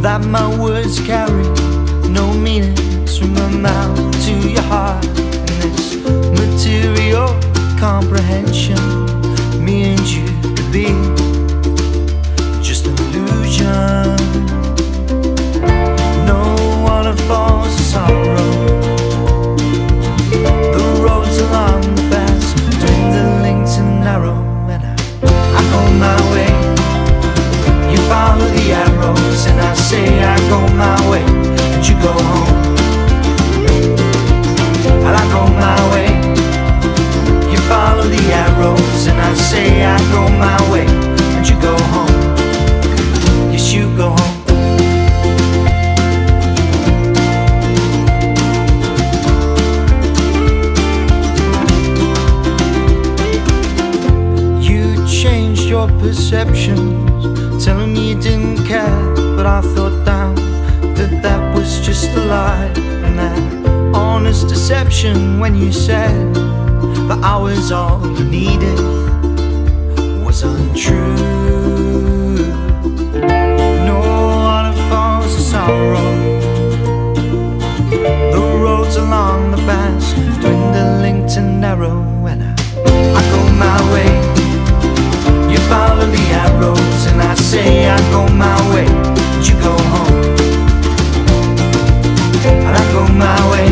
that my words carry no meaning. From my mouth to your heart, and this material comprehension, me and you could be just an illusion. No waterfalls of sorrow, the roads along the paths dwindling to narrow, and I go my way, you follow the arrows, and I say I go my way, and you go home. And I go my way, you follow the arrows, and I say I go my way, and you go home. Yes, you go home. You changed your perceptions, telling me you didn't care, but I thought down that was just a lie, and that honest deception when you said that I was all you needed was untrue. No waterfalls of sorrow, the roads along the paths dwindling to narrow, and I go my way, you follow the arrows, and I say I go my way, and you go home. And I go my way,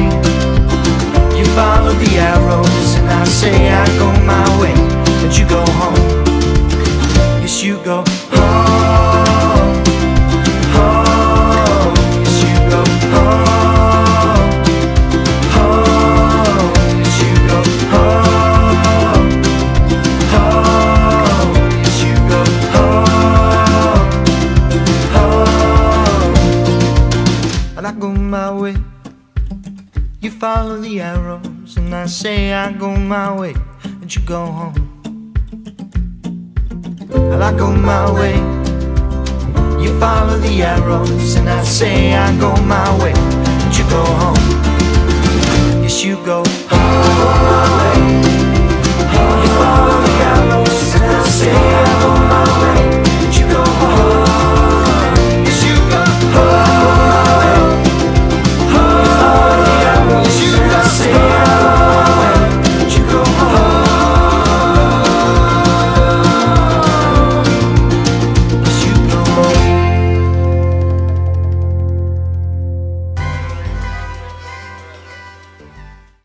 you follow the arrows, and I say I go my way, and you go home. Yes, you go home, home. Yes, you go home, home. Yes, you go home, home. Yes, you go home, home. And I go my way, you follow the arrows, and I say I go my way, and you go home. And I go my way, you follow the arrows, and I say I go my way, and you go home. Yes, you go home.